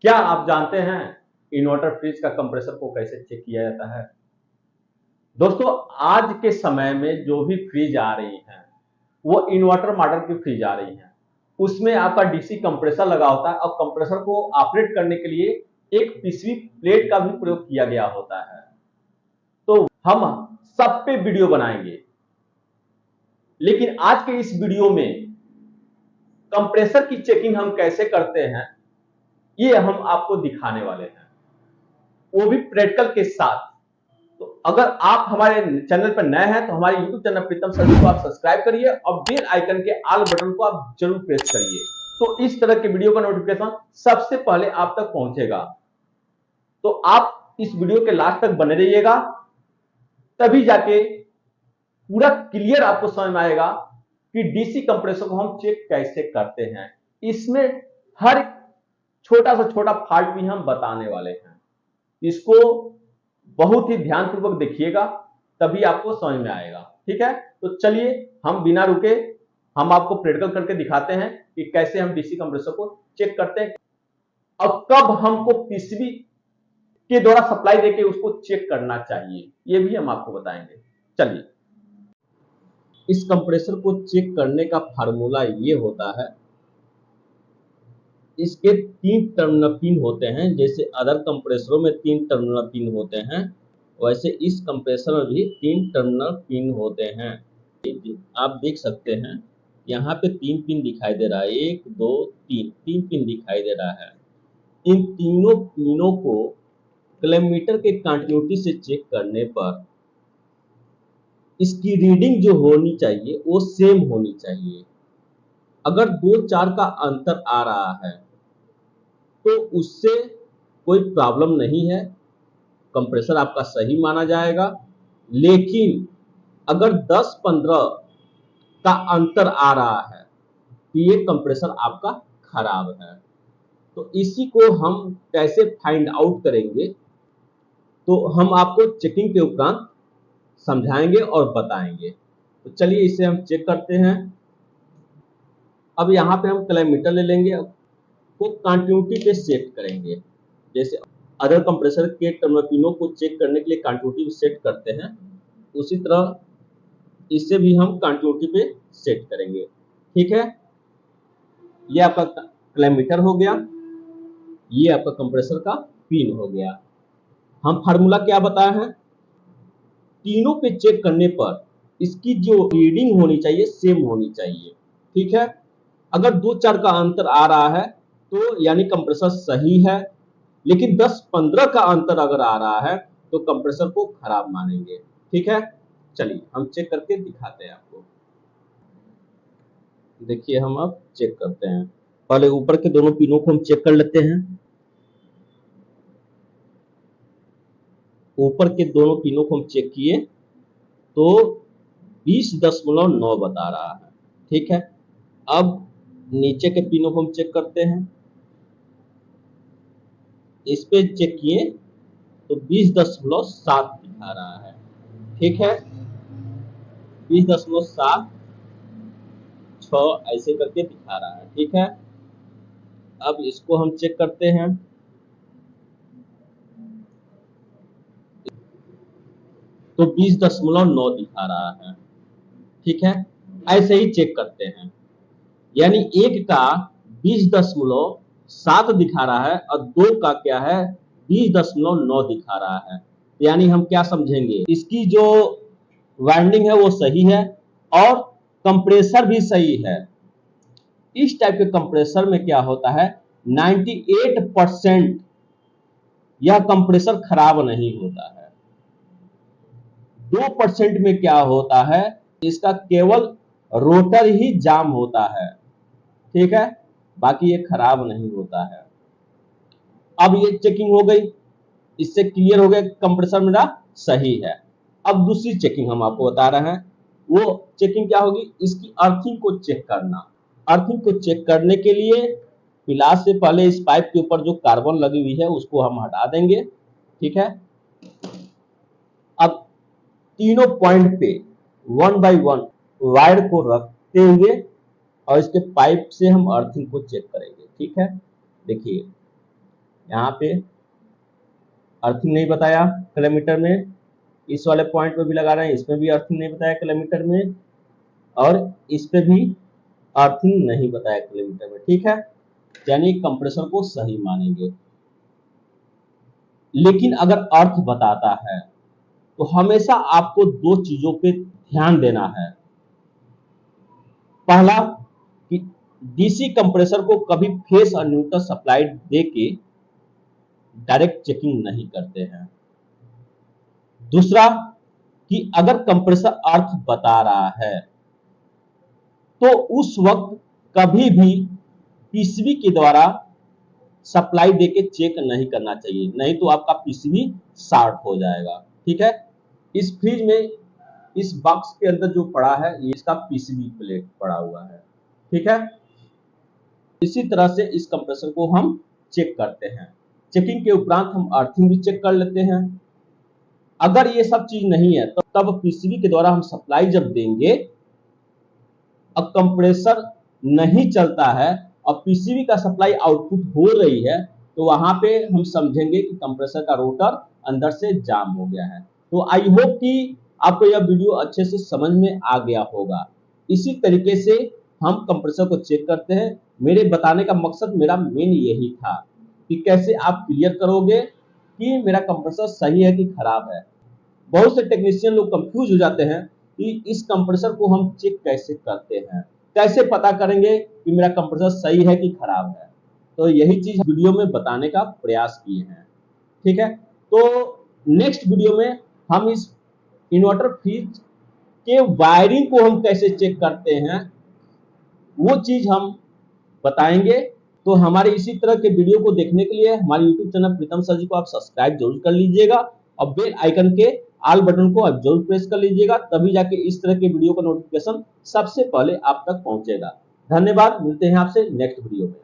क्या आप जानते हैं इन्वर्टर फ्रिज का कंप्रेसर को कैसे चेक किया जाता है? दोस्तों, आज के समय में जो भी फ्रिज आ रही हैं वो इन्वर्टर मॉडल की फ्रिज आ रही हैं। उसमें आपका डीसी कंप्रेसर लगा होता है और कंप्रेसर को ऑपरेट करने के लिए एक पीसीबी प्लेट का भी प्रयोग किया गया होता है। तो हम सब पे वीडियो बनाएंगे, लेकिन आज के इस वीडियो में कंप्रेसर की चेकिंग हम कैसे करते हैं ये हम आपको दिखाने वाले हैं, वो भी प्रैक्टिकल के साथ। तो अगर आप हमारे चैनल पर नए हैं तो हमारे YouTube चैनल प्रीतम सर्विस को आप सब्सक्राइब करिए और बेल आइकन के ऑल बटन को आप जरूर प्रेस करिए, तो इस तरह के वीडियो का नोटिफिकेशन सबसे पहले आप तक पहुंचेगा। तो आप इस वीडियो के लास्ट तक बने रहिएगा, तभी जाके पूरा क्लियर आपको समझ में आएगा कि डीसी कंप्रेसर को हम चेक कैसे करते हैं। इसमें हर छोटा से छोटा फॉल्ट भी हम बताने वाले हैं। इसको बहुत ही ध्यानपूर्वक देखिएगा, तभी आपको समझ में आएगा। ठीक है, तो चलिए हम बिना रुके हम आपको प्रैक्टिकल करके दिखाते हैं कि कैसे हम डीसी कंप्रेसर को चेक करते हैं और कब हमको पीसीबी के द्वारा सप्लाई देके उसको चेक करना चाहिए, ये भी हम आपको बताएंगे। चलिए, इस कंप्रेसर को चेक करने का फार्मूला ये होता है, इसके 3 टर्मिनल पिन होते हैं। जैसे अदर कंप्रेसरों में 3 टर्मिनल पिन होते हैं, वैसे इस कंप्रेसर में भी 3 टर्मिनल पिन होते हैं। आप देख सकते हैं यहाँ पे 3 पिन दिखाई दे रहा है, 1 2 3 पिन दिखाई दे रहा है। इन तीनों पिनों को कैलरीमीटर के कंटिन्यूटी से चेक करने पर इसकी रीडिंग जो होनी चाहिए वो सेम होनी चाहिए। अगर 2-4 का अंतर आ रहा है तो उससे कोई प्रॉब्लम नहीं है, कंप्रेसर आपका सही माना जाएगा। लेकिन अगर 10-15 का अंतर आ रहा है तो ये कंप्रेसर आपका खराब है। तो इसी को हम कैसे फाइंड आउट करेंगे, तो हम आपको चेकिंग के उपरांत समझाएंगे और बताएंगे। तो चलिए इसे हम चेक करते हैं। अब यहाँ पे हम कैलरीमीटर ले लेंगे, को कंटिन्यूटी पे सेट करेंगे। जैसे अदर कंप्रेसर के टर्मिनल पिनों को चेक करने के लिए कंटिन्यूटी सेट करते हैं, उसी तरह इसे भी हम कंटिन्यूटी पे सेट करेंगे। ठीक है, ये आपका कैलरीमीटर हो गया, ये आपका कंप्रेसर का पिन हो गया। हम फार्मूला क्या बताए हैं, तीनों पे चेक करने पर इसकी जो रीडिंग होनी चाहिए सेम होनी चाहिए। ठीक है, अगर 2-4 का अंतर आ रहा है तो यानी कंप्रेसर सही है, लेकिन 10-15 का अंतर अगर आ रहा है तो कंप्रेसर को खराब मानेंगे। ठीक है, चलिए हम चेक करके दिखाते हैं आपको। देखिए हम अब चेक करते हैं। पहले ऊपर के दोनों पिनों को हम चेक कर लेते हैं। ऊपर के दोनों पिनों को हम चेक किए तो 20.9 बता रहा है। ठीक है, अब नीचे के पिनों को हम चेक करते हैं। इस पे चेक किए तो 20.7 दिखा रहा है। ठीक है, 20.7 6 ऐसे करके दिखा रहा है। ठीक है, अब इसको हम चेक करते हैं। तो 20.9 दिखा रहा है। ठीक है, ऐसे ही चेक करते हैं। यानी एक का 20.7 दिखा रहा है और 2 का क्या है 20.9 दिखा रहा है। यानी हम क्या समझेंगे, इसकी जो वाइंडिंग है वो सही है और कंप्रेसर भी सही है। इस टाइप के कंप्रेसर में क्या होता है, 98% यह कंप्रेसर खराब नहीं होता है। 2% में क्या होता है, इसका केवल रोटर ही जाम होता है। ठीक है, बाकी ये खराब नहीं होता है। अब ये चेकिंग हो गई, इससे क्लियर हो गया कि कंप्रेसर मेरा सही है। अब दूसरी चेकिंग हम आपको बता रहे हैं। वो चेकिंग क्या होगी, इसकी अर्थिंग को चेक करना। अर्थिंग को चेक करने के लिए पिलास से पहले इस पाइप के ऊपर जो कार्बन लगी हुई है उसको हम हटा देंगे। ठीक है, अब तीनों पॉइंट पे 1 बाय 1 वायर को रखते हुए और इसके पाइप से हम अर्थिंग को चेक करेंगे। ठीक है, देखिए यहाँ पे अर्थिंग नहीं बताया किलोमीटर में, इस वाले पॉइंट पे भी लगा रहे हैं, इसमें भी अर्थिंग नहीं बताया किलोमीटर में, और इस पे भी अर्थिंग नहीं बताया किलोमीटर में। ठीक है, यानी कंप्रेसर को सही मानेंगे। लेकिन अगर अर्थ बताता है तो हमेशा आपको दो चीजों पे ध्यान देना है। पहला कि डीसी कंप्रेसर को कभी फेस और न्यूट्रल सप्लाई देके डायरेक्ट चेकिंग नहीं करते हैं। दूसरा कि अगर कंप्रेसर अर्थ बता रहा है तो उस वक्त कभी भी पीसीबी के द्वारा सप्लाई देके चेक नहीं करना चाहिए, नहीं तो आपका पीसीबी शॉर्ट हो जाएगा। ठीक है, इस फ्रिज में इस बॉक्स के अंदर जो पड़ा है ये इसका पीसीबी प्लेट पड़ा हुआ है। ठीक है, इसी तरह से इस कंप्रेसर को हम चेक करते हैं। चेकिंग के उपरांत हम अर्थिंग भी चेक कर लेते हैं। अगर ये सब चीज नहीं है तो तब पीसीबी के द्वारा हम सप्लाई जब देंगे, अब कंप्रेसर नहीं चलता है और पीसीबी का सप्लाई आउटपुट हो रही है, तो वहां पे हम समझेंगे कि कंप्रेसर का रोटर अंदर से जाम हो गया है। तो आई होप कि आपको यह वीडियो अच्छे से समझ में आ गया होगा। इसी तरीके से हम कंप्रेसर को चेक करते हैं। मेरे बताने का मकसद, मेरा मेन यही था कि कैसे आप क्लियर करोगे कि मेरा कंप्रेसर सही है कि खराब है। बहुत से टेक्नीशियन लोग कंफ्यूज हो जाते हैं कि इस कंप्रेसर को हम चेक कैसे करते हैं, कैसे पता करेंगे कि मेरा कंप्रेसर सही है कि खराब है। तो यही चीज वीडियो में बताने का प्रयास किए हैं। ठीक है, तो नेक्स्ट वीडियो में हम इस इन्वर्टर फ्रिज के वायरिंग को हम कैसे चेक करते हैं वो चीज हम बताएंगे। तो हमारे इसी तरह के वीडियो को देखने के लिए हमारे YouTube चैनल प्रीतम सर जी को आप सब्सक्राइब जरूर कर लीजिएगा और बेल आइकन के ऑल बटन को आप जरूर प्रेस कर लीजिएगा, तभी जाके इस तरह के वीडियो का नोटिफिकेशन सबसे पहले आप तक पहुंचेगा। धन्यवाद, मिलते हैं आपसे नेक्स्ट वीडियो में।